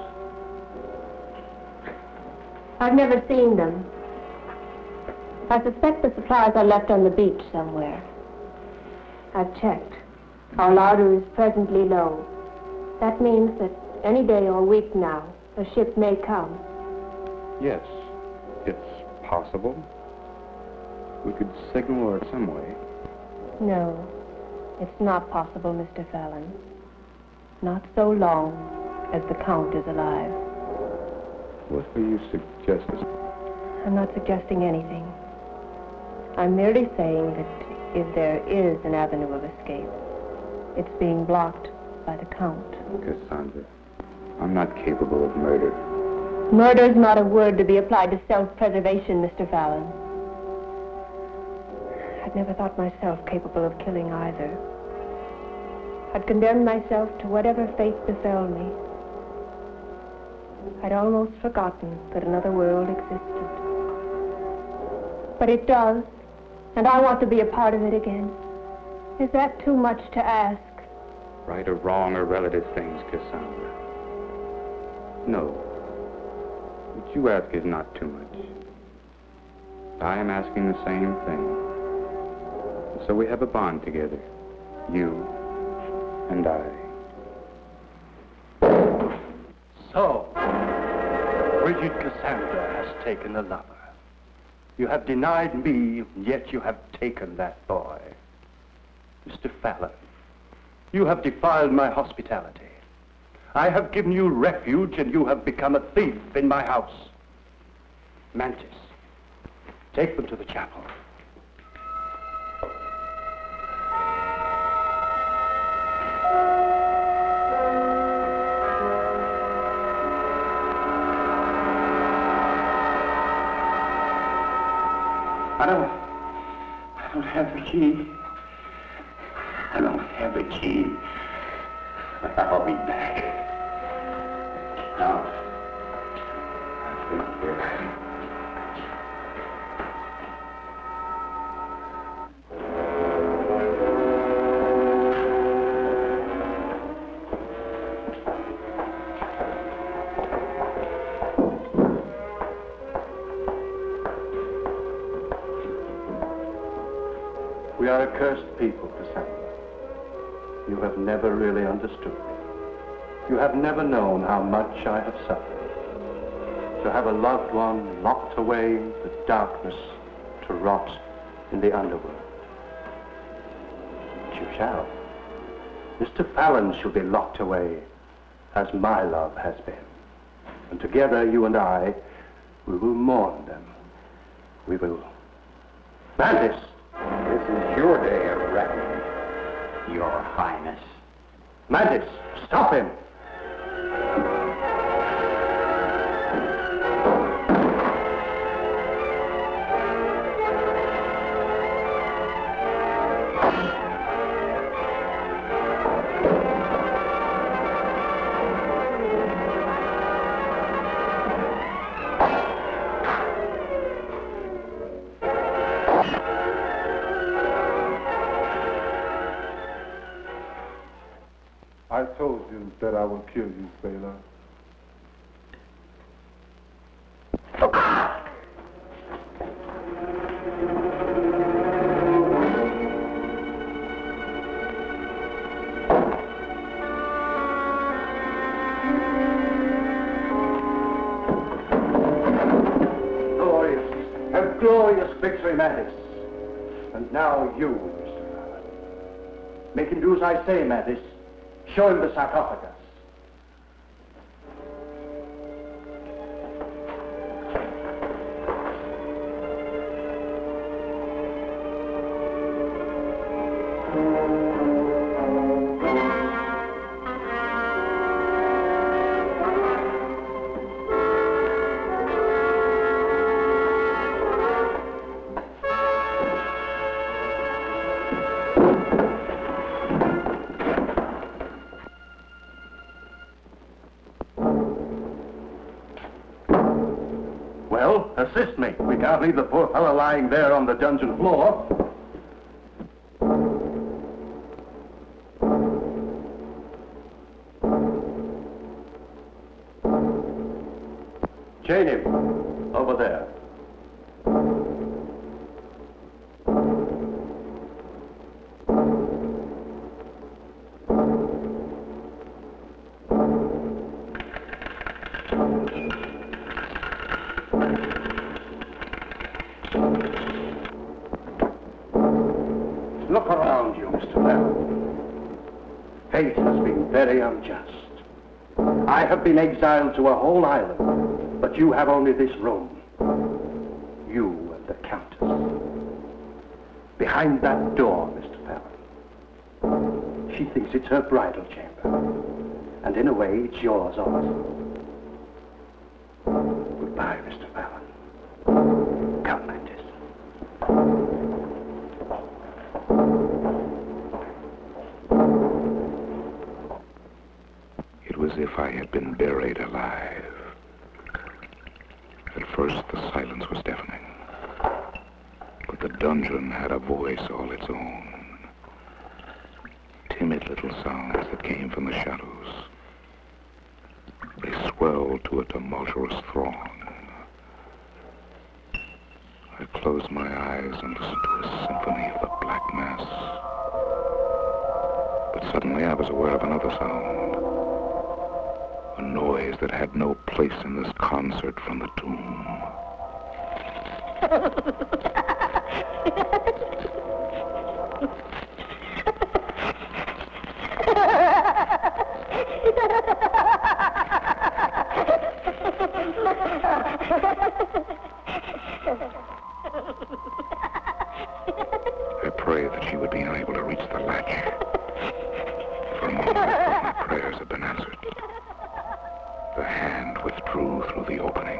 I've never seen them. I suspect the supplies are left on the beach somewhere. I've checked. Our larder is presently low. That means that any day or week now, a ship may come. Yes, it's possible. We could signal her some way. No, it's not possible, Mr. Fallon. Not so long as the Count is alive. What do you suggest? I'm not suggesting anything. I'm merely saying that if there is an avenue of escape, it's being blocked by the Count. Cassandra, I'm not capable of murder. Murder's not a word to be applied to self-preservation, Mr. Fallon. I'd never thought myself capable of killing either. I'd condemned myself to whatever fate befell me. I'd almost forgotten that another world existed. But it does, and I want to be a part of it again. Is that too much to ask? Right or wrong or relative things, Cassandra. No. What you ask is not too much. I am asking the same thing. So we have a bond together. You and I. So, frigid Cassandra has taken a lover. You have denied me, yet you have taken that boy. Mr. Fallon, you have defiled my hospitality. I have given you refuge, and you have become a thief in my house. Mantis, take them to the chapel. I don't have the key. I don't have the key. I'll be back. Now, I think here. We are a cursed people, Cassandra. You have never really understood me. You have never known how much I have suffered. To have a loved one locked away in the darkness to rot in the underworld. But you shall. Mr. Fallon shall be locked away as my love has been. And together, you and I, we will mourn them. We will... Mantis! This is your day of reckoning, Your Highness. Mantis, stop him! I told you that I will kill you, sailor. Glorious victory, Mantis. And now you, Mr. Fallon. Make him do as I say, Mantis. Show him the sarcophagus. Well, assist me. We can't leave the poor fellow lying there on the dungeon floor. Chain him. Over there. Look around you, Mr. Fallon. Fate has been very unjust. I have been exiled to a whole island, but you have only this room. You and the countess. Behind that door, Mr. Fallon. She thinks it's her bridal chamber. And in a way, it's yours also. Goodbye, Mr. Fallon. Come, Mantis. It was as if I had been buried alive. At first, the silence was deafening. But the dungeon had a voice all its own. Timid little sounds that came from the shadows. They swelled to a tumultuous throng. I closed my eyes and listened to a symphony of the Black Mass. But suddenly I was aware of another sound. A noise that had no place in this concert from the tomb. I prayed that she would be unable to reach the latch. For a moment, I thought my prayers had been answered. The hand withdrew through the opening.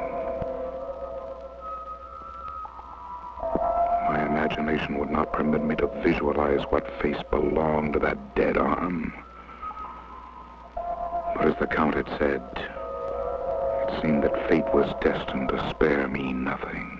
My imagination would not permit me to visualize what face belonged to that dead arm. But as the Count had said, it seemed that fate was destined to spare me nothing.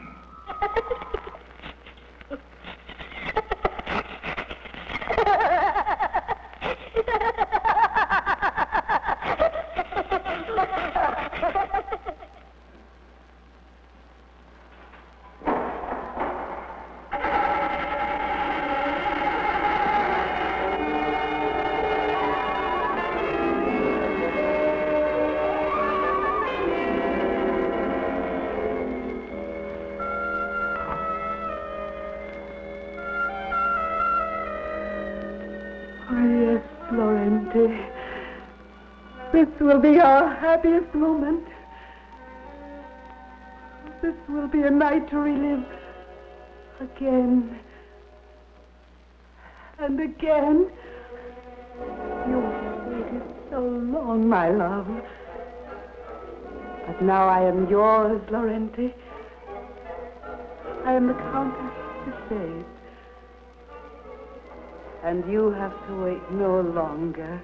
This will be our happiest moment. This will be a night to relive again and again. You've waited so long, my love. But now I am yours, Laurenti. I am the Countess to save. And you have to wait no longer.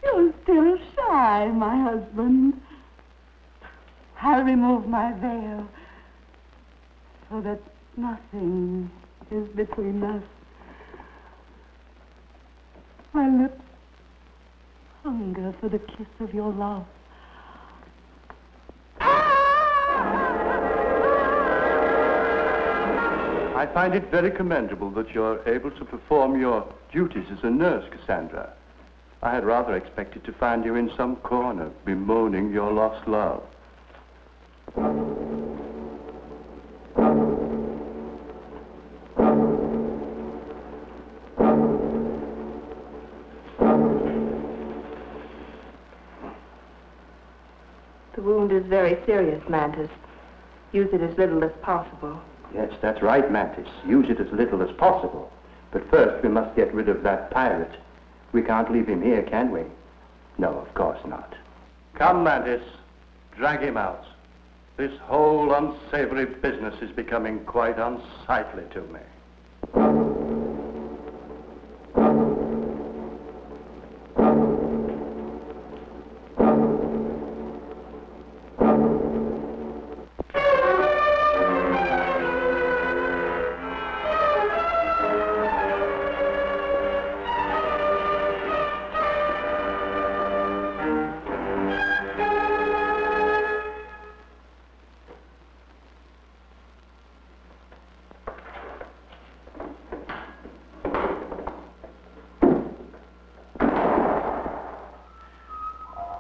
You're still shy, my husband. I'll remove my veil so that nothing is between us. My lips hunger for the kiss of your love. I find it very commendable that you're able to perform your duties as a nurse, Cassandra. I had rather expected to find you in some corner bemoaning your lost love. The wound is very serious, Mantis. Use it as little as possible. Yes, that's right, Mantis. Use it as little as possible. But first, we must get rid of that pirate. We can't leave him here, can we? No, of course not. Come, Mantis. Drag him out. This whole unsavory business is becoming quite unsightly to me.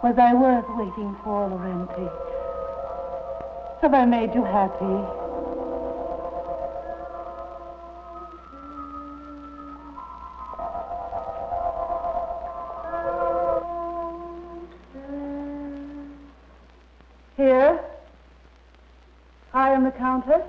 Was I worth waiting for, Laurenti? Have I made you happy? Here, I am the Countess.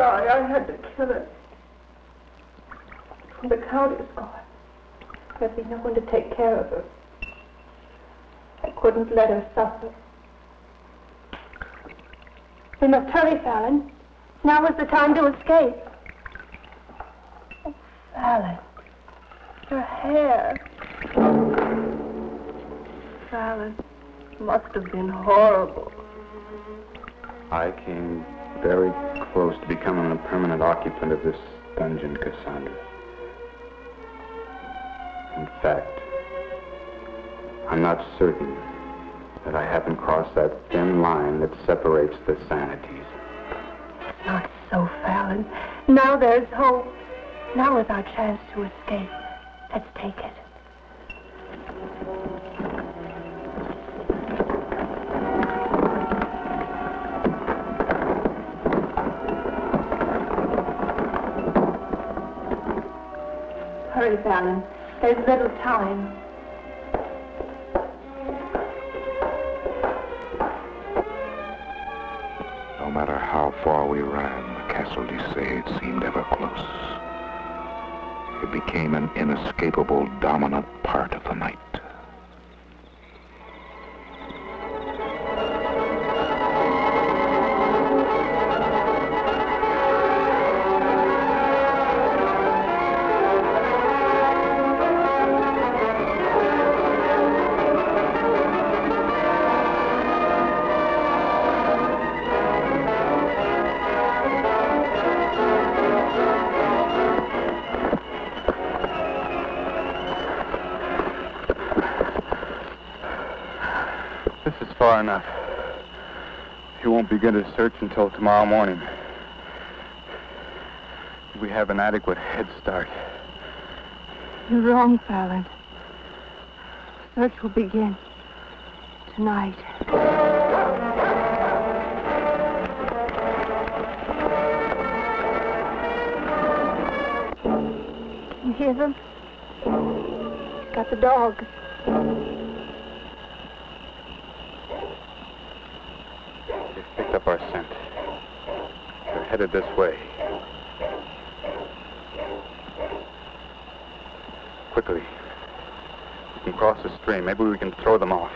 sorry I had to kill her. When the Count is gone, there'll be no one to take care of her. I couldn't let her suffer. We must hurry, Fallon. Now is the time to escape. Oh, Fallon. Her hair. Fallon, must have been horrible. I came very close to becoming a permanent occupant of this dungeon, Cassandra. In fact, I'm not certain that I haven't crossed that thin line that separates the sanities. Not so, Fallon. Now there's hope. Now is our chance to escape. Let's take it. Hurry, Fallon. There's little time. No matter how far we ran, the Castle d'Issade seemed ever close. It became an inescapable, dominant part of the night. Far enough. He won't begin his search until tomorrow morning. We have an adequate head start. You're wrong, Fallon. Search will begin tonight. Can you hear them? He's got the dogs. Picked up our scent. They're headed this way. Quickly. We can cross the stream. Maybe we can throw them off.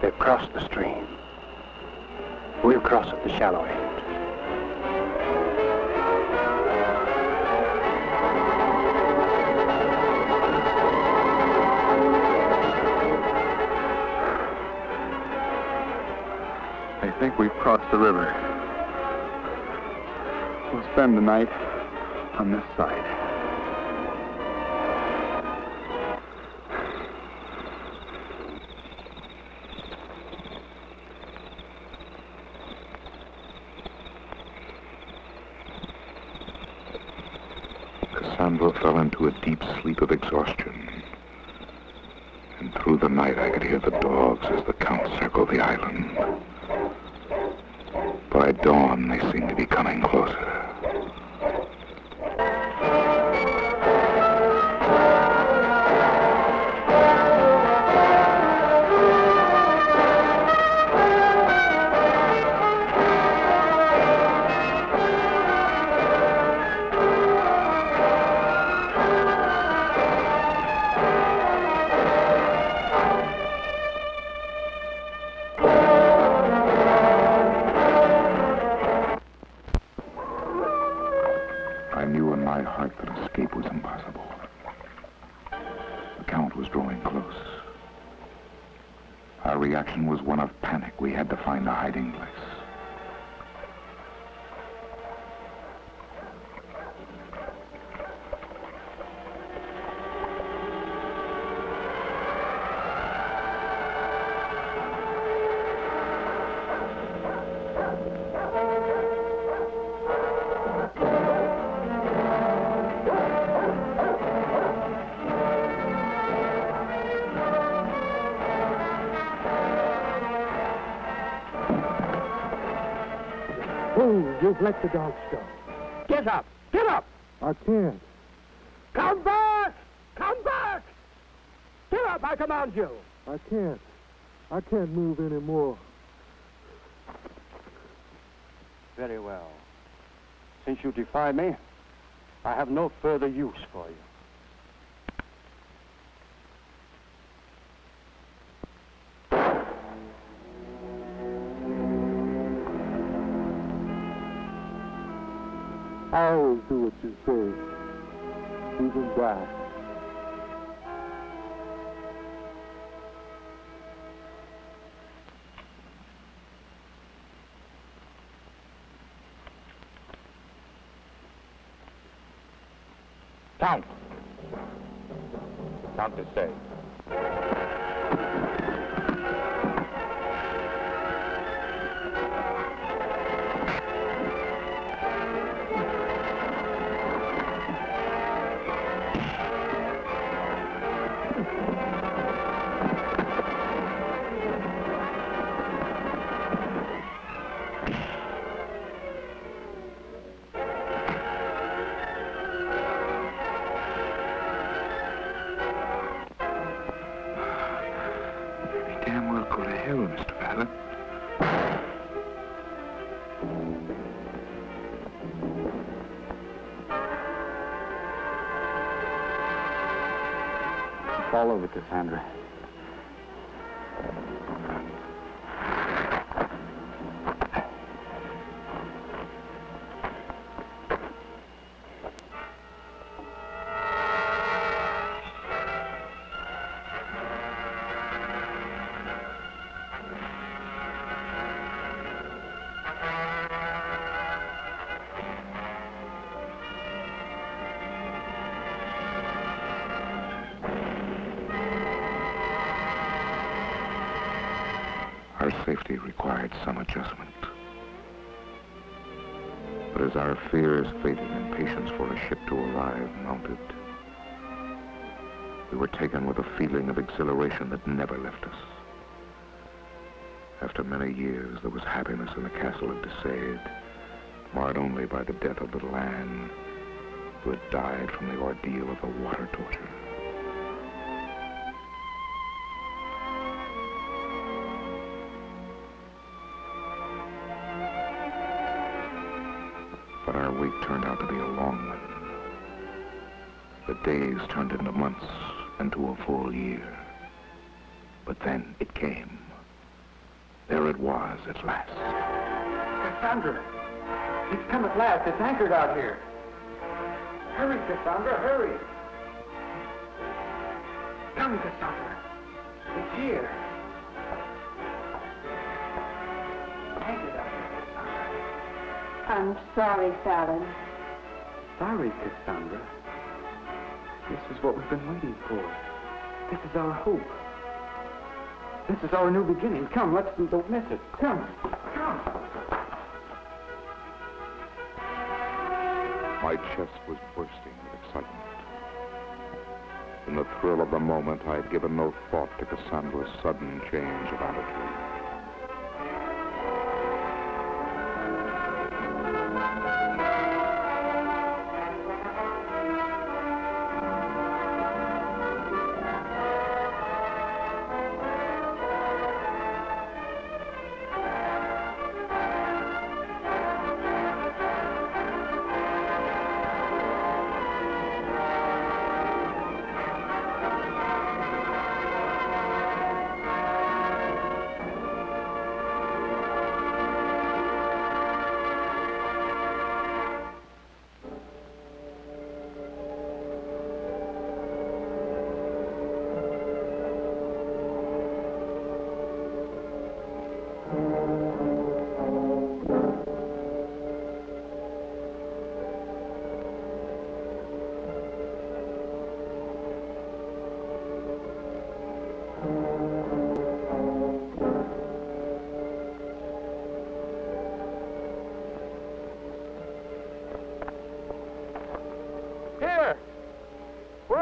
They've crossed the stream. We'll cross at the shallow end. I think we've crossed the river. We'll spend the night on this side. Cassandra fell into a deep sleep of exhaustion. And through the night I could hear the dogs as the Count circled the island. By dawn, they seemed to be coming closer. I knew in my heart that escape was impossible. The Count was reaction was one of panic. We had to find a hiding place. You've let the dogs go. Get up! Get up! I can't. Come back! Come back! Get up, I command you! I can't. I can't move anymore. Very well. Since you defy me, I have no further use for you. I always do what you say, even die. Count. Countess say. All over, Cassandra. Our safety required some adjustment. But as our fears faded and patience for a ship to arrive mounted, we were taken with a feeling of exhilaration that never left us. After many years, there was happiness in the castle of Desade, marred only by the death of little Anne, who had died from the ordeal of the water torture. But our wait turned out to be a long one. The days turned into months, into a full year. But then it came. There it was at last. Cassandra! It's come at last. It's anchored out here. Hurry, Cassandra, hurry! Come, Cassandra. It's here. Anchored out here, Cassandra. I'm sorry, Fallon. Sorry, Cassandra. This is what we've been waiting for. This is our hope. This is our new beginning. Come, don't miss it. Come. My chest was bursting with excitement. In the thrill of the moment, I had given no thought to Cassandra's sudden change of attitude.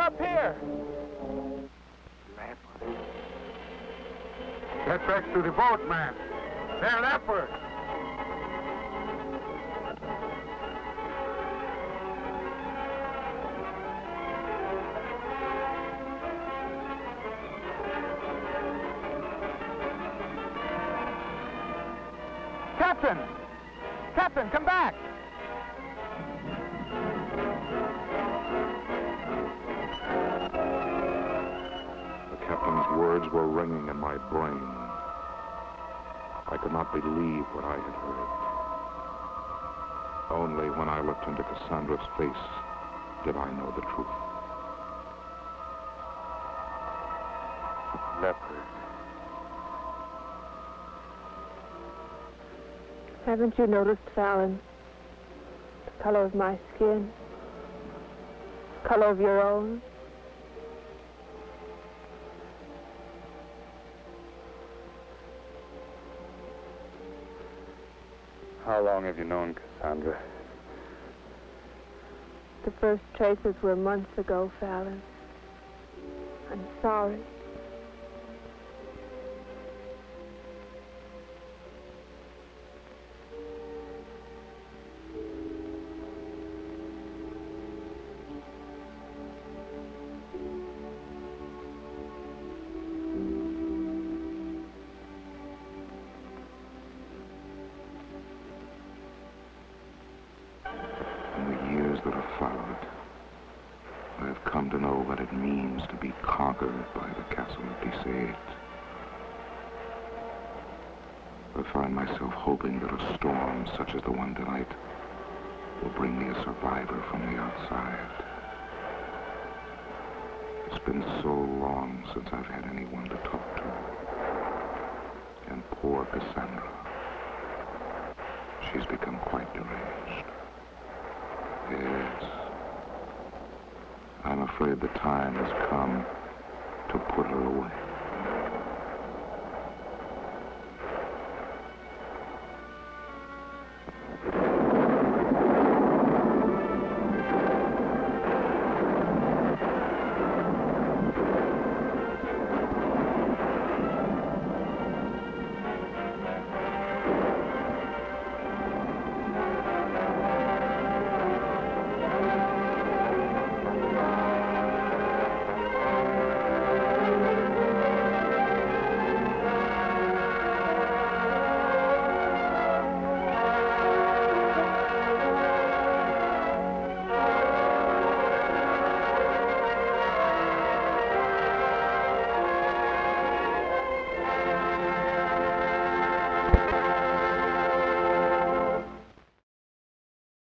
up here. Get back to the boat, man. They're leopards. Captain! Captain, come back! The captain's words were ringing in my brain. I could not believe what I had heard. Only when I looked into Cassandra's face did I know the truth. Leopard. Haven't you noticed, Fallon, the color of my skin? The color of your own? How long have you known Cassandra? The first traces were months ago, Fallon. I'm sorry. I have come to know what it means to be conquered by the castle besieged. I find myself hoping that a storm such as the one tonight will bring me a survivor from the outside. It's been so long since I've had anyone to talk to. And poor Cassandra. She's become quite deranged. Yes. I'm afraid the time has come to put her away.